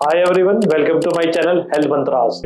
Hi everyone, welcome to my channel Health Mantras।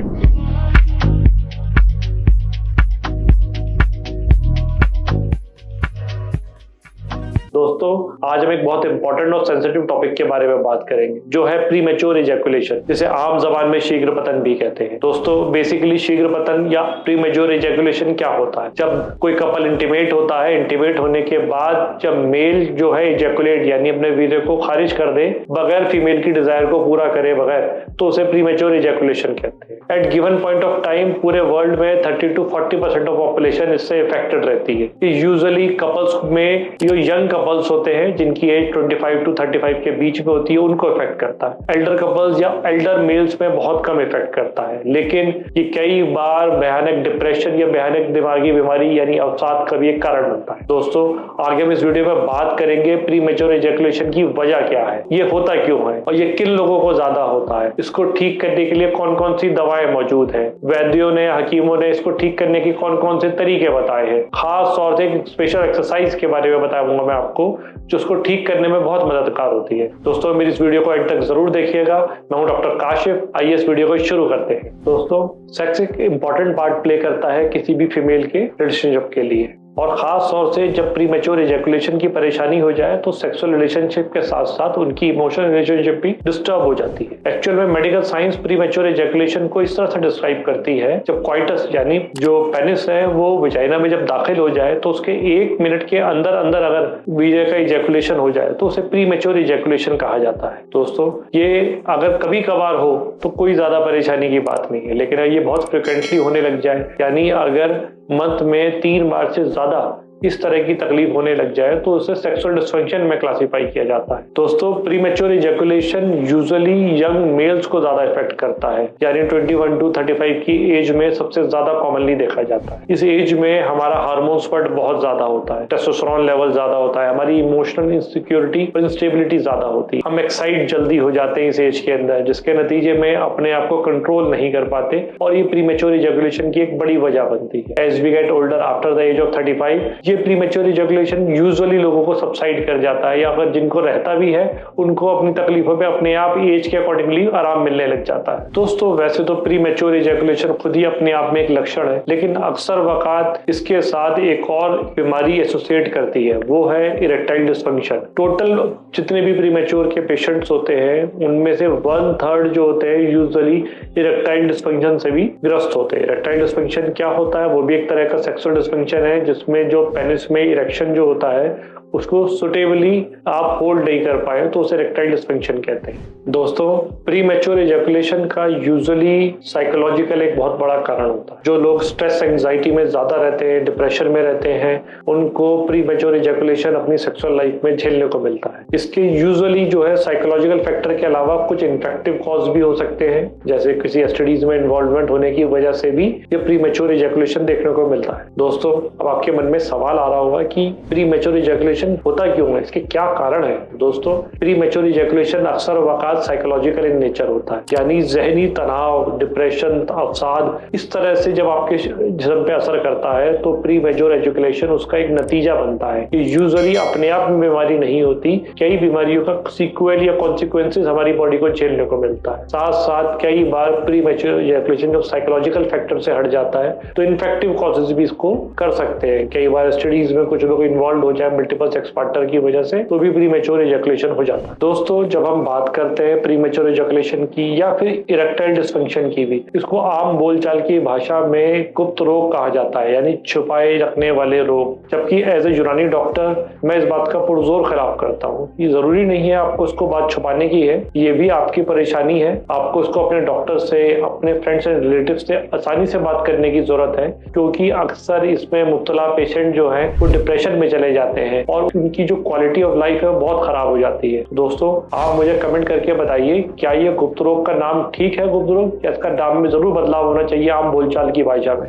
दोस्तों आज हम एक बहुत इंपॉर्टेंट और सेंसिटिव टॉपिक के बारे में बात करेंगे जो है प्रीमेच्योर इजैकुलेशन, जिसे आम जबान में शीघ्र पतन भी कहते हैं। दोस्तों बेसिकली शीघ्र पतन या प्रीमेच्योर इजैकुलेशन क्या होता है? जब कोई कपल इंटीमेट होता है, इंटीमेट होने के बाद जब मेल जो है इजैकुलेट यानी अपने वीर्य को खारिज कर दे बगैर फीमेल की डिजायर को पूरा करे बगैर, तो उसे प्रीमेच्योर इजैकुलेशन कहते हैं। At given point of time पूरे वर्ल्ड में 30 to 40% ऑफ पॉपुलेशन इससे इफेक्टेड रहती है। यूजुअली कपल्स में जो यंग कपल्स होते हैं जिनकी एज 25 to 35 के बीच में होती है उनको इफेक्ट करता है। एल्डर कपल्स या एल्डर मेल्स में बहुत कम इफेक्ट करता है, लेकिन ये कई बार भयानक डिप्रेशन या भयानक दिमागी बीमारी यानी अवसाद का भी एक कारण बनता है। दोस्तों आगे हम इस वीडियो में बात करेंगे प्रीमेच्योर इजैकुलेशन की वजह क्या है, ये होता क्यों है और ये किन लोगों को ज्यादा होता है, इसको ठीक करने के लिए कौन कौन सी दवाएं मौजूद है, वैद्यों ने हकीमों ने इसको ठीक करने के कौन कौन से तरीके बताए हैं। खास तौर से एक स्पेशल एक्सरसाइज के बारे में बताऊंगा मैं आपको जो उसको ठीक करने में बहुत मददगार होती है। दोस्तों मेरी इस वीडियो को एंड तक जरूर देखिएगा। मैं हूं डॉक्टर काशिफ। आइए इस वीडियो को शुरू करते हैं। दोस्तों सेक्स एक इंपॉर्टेंट पार्ट प्ले करता है किसी भी फीमेल के रिलेशनशिप के लिए, और खास तौर से जब प्रीमेच्योर इजैकुलेशन की परेशानी हो जाए तो सेक्सुअल रिलेशनशिप के साथ साथ उनकी इमोशनल रिलेशनशिप भी डिस्टर्ब हो जाती है। एक्चुअल में मेडिकल साइंस प्रीमेच्योर इजैकुलेशन को इस तरह से डिस्क्राइब करती है जब क्वाइटस यानी जो पेनिस है वो विजाइना में जब दाखिल हो जाए तो उसके 1 मिनट के अंदर अंदर अगर वीर्य का इजैकुलेशन हो जाए तो उसे प्रीमेच्योर इजैकुलेशन कहा जाता है। दोस्तों ये अगर कभी कभार हो तो कोई ज्यादा परेशानी की बात नहीं है, लेकिन ये बहुत फ्रिक्वेंटली होने लग जाए यानी अगर मंथ में 3 बार से ज्यादा इस तरह की तकलीफ होने लग जाए तो उसे सेक्सुअल डिसफंक्शन में क्लासिफाई किया जाता है। दोस्तों premature ejaculation usually young mails को ज्यादा इफेक्ट करता है, यानी 21 to 35 की एज में सबसे ज्यादा कॉमनली देखा जाता है। इस एज में हमारा हार्मोन स्पर्ट बहुत ज्यादा होता है, टेस्टोस्टेरोन लेवल ज्यादा होता है, हमारी इमोशनल इनसिक्योरिटी और इंस्टेबिलिटी ज्यादा होती है, हम एक्साइट जल्दी हो जाते हैं इस एज के अंदर, जिसके नतीजे में अपने आप को कंट्रोल नहीं कर पाते और ये प्रीमेच्योर इजैकुलेशन की एक बड़ी वजह बनती है। As we get older after the age of 35 ये प्रीमेच्योर इजैकुलेशन यूजुअली लोगों को सबसाइड कर जाता है, या अगर जिनको रहता भी है उनको अपनी तकलीफों पे अपने आप एज के अकॉर्डिंगली आराम मिलने लग जाता है। दोस्तों वैसे तो प्रीमेच्योर इजैकुलेशन खुद ही अपने आप में एक लक्षण है, लेकिन अक्सर वक़ात इसके साथ एक और बीमारी एसोसिएट करती है, वो है इरेक्टाइल डिसफंक्शन। टोटल जितने भी प्रीमेच्योर के पेशेंट्स होते हैं उनमें से 1/3 जो होते हैं यूजुअली इरेक्टाइल डिसफंक्शन से भी ग्रस्त होते हैं। इरेक्टाइल डिसफंक्शन क्या होता है? वो भी एक तरह का सेक्सुअल डिसफंक्शन है जिसमें जो पेनिस में इरेक्शन जो होता है उसको सुटेबली आप होल्ड नहीं कर पाए तो उसे इरेक्टाइल डिसफंक्शन कहते हैं। दोस्तों प्रीमेच्योर इजैकुलेशन का यूजुअली साइकोलॉजिकल एक बहुत बड़ा कारण होता है। जो लोग स्ट्रेस एंजाइटी में ज्यादा रहते हैं, डिप्रेशन में रहते हैं, उनको प्रीमेच्योर इजैकुलेशन अपनी सेक्सुअल लाइफ में झेलने को मिलता है। इसके यूजुअली जो है साइकोलॉजिकल फैक्टर के अलावा कुछ इन्फेक्टिव कॉज भी हो सकते हैं, जैसे किसी एसटीडीज में इन्वॉल्वमेंट होने की वजह से भी ये प्रीमेच्योर इजैकुलेशन देखने को मिलता है। दोस्तों अब आपके मन में सवाल आ रहा होगा कि प्रीमेच्योर इजैकुलेशन होता क्यों है, इसके क्या कारण है? दोस्तों प्रीमेच्योर इजैकुलेशन अक्सर वक़ात साइकोलॉजिकल इन नेचर होता है, यानी जहनी तनाव, डिप्रेशन, अवसाद इस तरह से जब आपके जिस्म पे असर करता है तो प्रीमेच्योर इजैकुलेशन उसका एक नतीजा बनता है। ये यूजुअली अपने आप में बीमारी नहीं होती, कई बीमारियों का सीक्वल या कॉन्सिक्वेंसेस हमारी बॉडी को झेलने को मिलता है। साथ साथ कई बार प्रीमेच्योर इजैकुलेशन जब साइकोलॉजिकल फैक्टर से हट जाता है तो इन्फेक्टिव कॉजेज भी इसको कर सकते हैं। कई बार स्टडीज में कुछ लोग इन्वॉल्व हो जाए मल्टीपल सेक्स पार्टनर की वजह से तो भी प्रीमेच्योर इजैकुलेशन हो जाता है। दोस्तों जब हम बात करते हैं प्रीमेच्योर इजैकुलेशन की या फिर इरेक्टाइल डिसफंक्शन की भी, इसको आम बोलचाल की भाषा में गुप्त रोग कहा जाता है, यानी छुपाए रखने वाले रोग। जबकि एज ए यूनानी डॉक्टर मैं इस बात का पुरजोर खिलाफ करता हूँ। ये जरूरी नहीं है आपको इसको बात छुपाने की है, ये भी आपकी परेशानी है, आपको इसको अपने डॉक्टर से, अपने फ्रेंड्स एंड रिलेटिव से आसानी से बात करने की जरूरत है, क्योंकि अक्सर इसमें मुब्तला पेशेंट जो है वो डिप्रेशन में चले जाते हैं और उनकी जो क्वालिटी ऑफ लाइफ है वो बहुत खराब हो जाती है। दोस्तों आप मुझे कमेंट करके बताइए क्या ये गुप्त रोग का नाम ठीक है गुप्त रोग, या इसका नाम में जरूर बदलाव होना चाहिए आम बोलचाल की भाषा में।